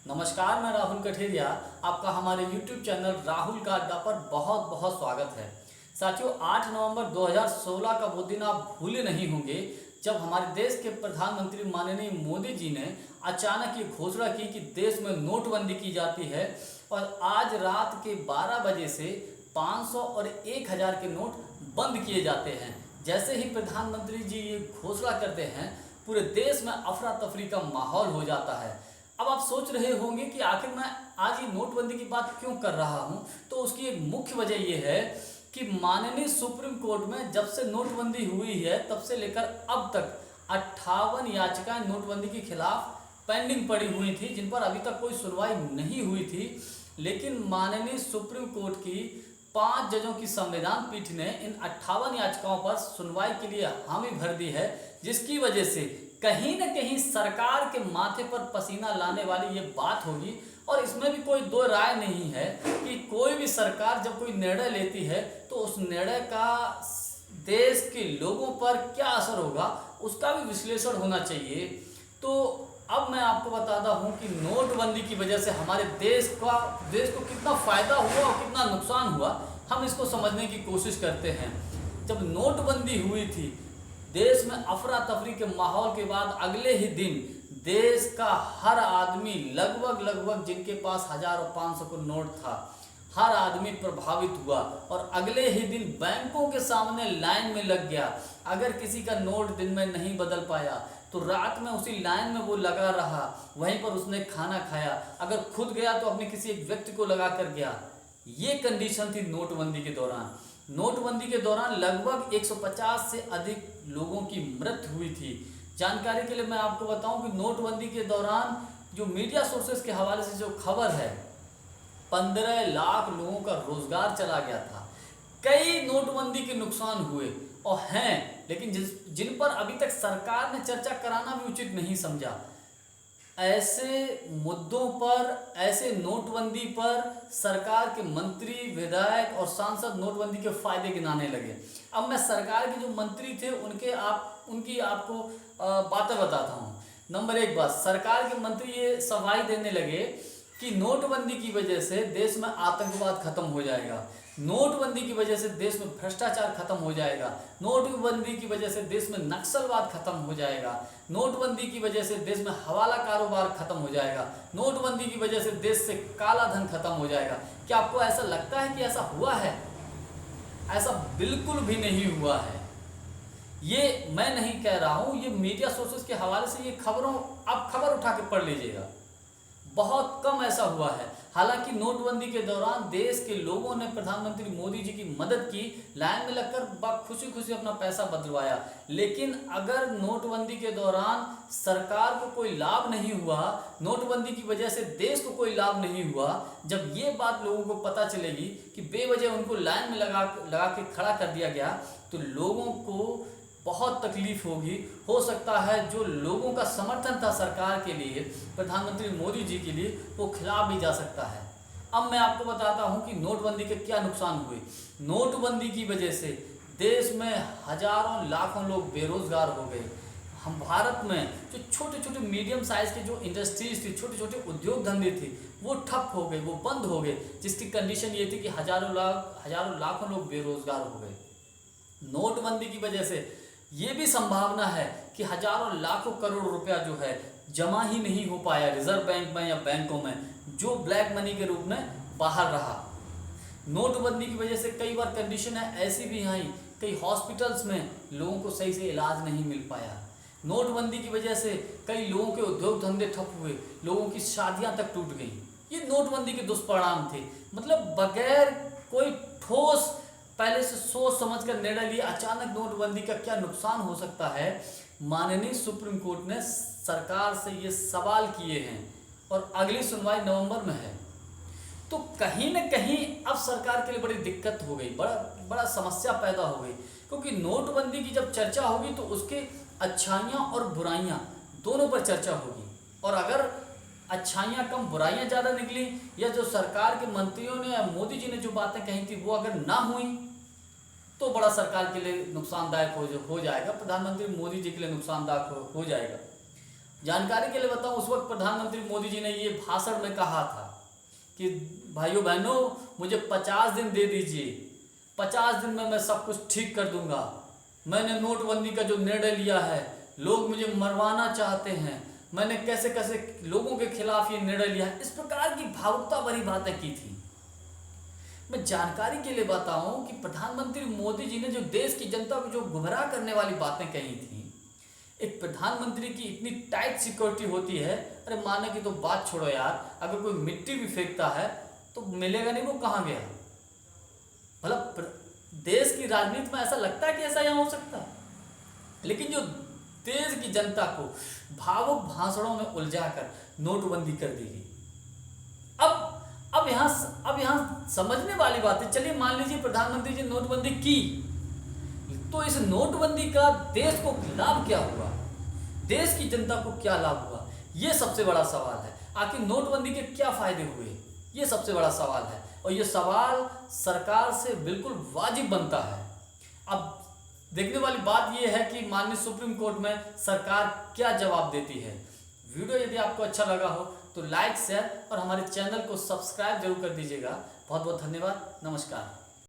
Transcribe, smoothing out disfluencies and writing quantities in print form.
नमस्कार, मैं राहुल कठेरिया। आपका हमारे YouTube चैनल राहुल का अड्डा पर बहुत बहुत स्वागत है। साथियों, 8 नवंबर 2016 का वो दिन आप भूले नहीं होंगे जब हमारे देश के प्रधानमंत्री माननीय मोदी जी ने अचानक ये घोषणा की कि देश में नोटबंदी की जाती है और आज रात के 12 बजे से 500 और 1000 के नोट बंद किए जाते हैं। जैसे ही प्रधानमंत्री जी ये घोषणा करते हैं, पूरे देश में अफरा तफरी का माहौल हो जाता है। अब आप सोच रहे होंगे कि आखिर मैं आज ये नोटबंदी की बात क्यों कर रहा हूं। तो उसकी एक मुख्य वजह यह है कि माननीय सुप्रीम कोर्ट में जब से नोटबंदी हुई है तब से लेकर अब तक 58 याचिकाएं नोटबंदी के खिलाफ पेंडिंग पड़ी हुई थी, जिन पर अभी तक कोई सुनवाई नहीं हुई थी। लेकिन माननीय सुप्रीम कोर्ट की 5 जजों की संविधान पीठ ने इन 58 याचिकाओं पर सुनवाई के लिए हामी भर दी है, जिसकी वजह से कहीं न कहीं सरकार के माथे पर पसीना लाने वाली ये बात होगी। और इसमें भी कोई दो राय नहीं है कि कोई भी सरकार जब कोई निर्णय लेती है तो उस निर्णय का देश के लोगों पर क्या असर होगा, उसका भी विश्लेषण होना चाहिए। तो अब मैं आपको बताता हूं कि नोटबंदी की वजह से हमारे देश को कितना फ़ायदा हुआ और कितना नुकसान हुआ, हम इसको समझने की कोशिश करते हैं। जब नोटबंदी हुई थी, देश में अफरा तफरी के माहौल के बाद अगले ही दिन देश का हर आदमी लगभग जिनके पास 1000 और 500 का नोट था, हर आदमी प्रभावित हुआ और अगले ही दिन बैंकों के सामने लाइन में लग गया। अगर किसी का नोट दिन में नहीं बदल पाया तो रात में उसी लाइन में वो लगा रहा, वहीं पर उसने खाना खाया। अगर खुद गया तो अपने किसी एक व्यक्ति को लगा कर गया। ये कंडीशन थी नोटबंदी के दौरान। नोटबंदी के दौरान लगभग 150 से अधिक लोगों की मृत्यु हुई थी। जानकारी के लिए मैं आपको बताऊं कि नोटबंदी के दौरान जो मीडिया सोर्सेस के हवाले से जो खबर है, 15 लाख लोगों का रोजगार चला गया था। कई नोटबंदी के नुकसान हुए और हैं, लेकिन जिन पर अभी तक सरकार ने चर्चा कराना भी उचित नहीं समझा। ऐसे मुद्दों पर, ऐसे नोटबंदी पर सरकार के मंत्री, विधायक और सांसद नोटबंदी के फायदे गिनाने लगे। अब मैं सरकार के जो मंत्री थे उनकी आपको बातें बताता हूँ। नंबर 1 बात, सरकार के मंत्री ये सफाई देने लगे कि नोटबंदी की वजह से देश में आतंकवाद खत्म हो जाएगा, नोटबंदी की वजह से देश में भ्रष्टाचार खत्म हो जाएगा, नोटबंदी की वजह से देश में नक्सलवाद खत्म हो जाएगा, नोटबंदी की वजह से देश में हवाला कारोबार खत्म हो जाएगा, नोटबंदी की वजह से देश से काला धन खत्म हो जाएगा। क्या आपको ऐसा लगता है कि ऐसा हुआ है? ऐसा बिल्कुल भी नहीं हुआ है। ये मैं नहीं कह रहा हूं, ये मीडिया सोर्सेस के हवाले से ये आप खबर उठा के पढ़ लीजिएगा। बहुत कम ऐसा हुआ है। हालांकि नोटबंदी के दौरान देश के लोगों ने प्रधानमंत्री मोदी जी की मदद की, लाइन में लगकर खुशी खुशी अपना पैसा बदलवाया। लेकिन अगर नोटबंदी के दौरान सरकार को कोई लाभ नहीं हुआ, नोटबंदी की वजह से देश को कोई लाभ नहीं हुआ, जब ये बात लोगों को पता चलेगी कि बेवजह उनको लाइन में लगा के खड़ा कर दिया गया, तो लोगों को बहुत तकलीफ होगी। हो सकता है जो लोगों का समर्थन था सरकार के लिए, प्रधानमंत्री मोदी जी के लिए, वो खिलाफ भी जा सकता है। अब मैं आपको बताता हूं कि नोटबंदी के क्या नुकसान हुए। नोटबंदी की वजह से देश में हजारों लाखों लोग बेरोजगार हो गए। हम भारत में जो छोटे छोटे मीडियम साइज के जो इंडस्ट्रीज थी, छोटे छोटे उद्योग धंधे थे, वो ठप हो गए, वो बंद हो गए, जिसकी कंडीशन ये थी कि हजारों लाखों लोग बेरोजगार हो गए। नोटबंदी की वजह से ये भी संभावना है कि हजारों लाखों करोड़ रुपया जो है जमा ही नहीं हो पाया रिजर्व बैंक में या बैंकों में, जो ब्लैक मनी के रूप में बाहर रहा। नोटबंदी की वजह से कई बार कंडीशन ऐसी भी आई, कई हॉस्पिटल्स में लोगों को सही से इलाज नहीं मिल पाया। नोटबंदी की वजह से कई लोगों के उद्योग धंधे ठप हुए, लोगों की शादियां तक टूट गई। ये नोटबंदी के दुष्परिणाम थे। मतलब बगैर कोई ठोस पहले से सोच समझ कर निर्णय लिया, अचानक नोटबंदी का क्या नुकसान हो सकता है। माननीय सुप्रीम कोर्ट ने सरकार से ये सवाल किए हैं और अगली सुनवाई नवंबर में है। तो कहीं न कहीं अब सरकार के लिए बड़ी दिक्कत हो गई, बड़ा समस्या पैदा हो गई। क्योंकि नोटबंदी की जब चर्चा होगी तो उसके अच्छाइयाँ और बुराइयाँ दोनों पर चर्चा होगी। और अगर अच्छाइयाँ कम, बुराइयाँ ज़्यादा निकली, या जो सरकार के मंत्रियों ने या मोदी जी ने जो बातें कही थी वो अगर ना हुई, तो बड़ा सरकार के लिए नुकसानदायक हो जाएगा, प्रधानमंत्री मोदी जी के लिए नुकसानदायक हो जाएगा। जानकारी के लिए बताऊं, उस वक्त प्रधानमंत्री मोदी जी ने ये भाषण में कहा था कि भाइयों बहनों, मुझे 50 दिन दे दीजिए, 50 दिन में मैं सब कुछ ठीक कर दूंगा। मैंने नोटबंदी का जो निर्णय लिया है, लोग मुझे मरवाना चाहते हैं, मैंने कैसे कैसे लोगों के खिलाफ ये निर्णय लिया है, इस प्रकार की भावुकता भरी बातें की थी। मैं जानकारी के लिए बताऊं कि प्रधानमंत्री मोदी जी ने जो देश की जनता को जो गुमराह करने वाली बातें कही थी, एक प्रधानमंत्री की इतनी टाइट सिक्योरिटी होती है, अरे माने की तो बात छोड़ो यार, अगर कोई मिट्टी भी फेंकता है तो मिलेगा नहीं, वो कहाँ गया। मतलब देश की राजनीति में ऐसा लगता है कि ऐसा यहाँ हो सकता है, लेकिन जो देश की जनता को भावुक भाषणों में उलझाकर नोटबंदी कर दी गई। अब यहाँ समझने वाली बात है, चलिए मान लीजिए प्रधानमंत्री जी नोटबंदी की, तो इस नोटबंदी का देश को लाभ क्या हुआ, देश की जनता को क्या लाभ हुआ, ये सबसे बड़ा सवाल है। आखिर नोटबंदी के क्या फायदे हुए, ये सबसे बड़ा सवाल है, और ये सवाल सरकार से बिल्कुल वाजिब बनता है। अब देखने वाली बात ये है कि माननीय सुप्रीम कोर्ट में सरकार क्या जवाब देती है। वीडियो यदि आपको अच्छा लगा हो तो लाइक, शेयर और हमारे चैनल को सब्सक्राइब जरूर कर दीजिएगा। बहुत बहुत धन्यवाद, नमस्कार।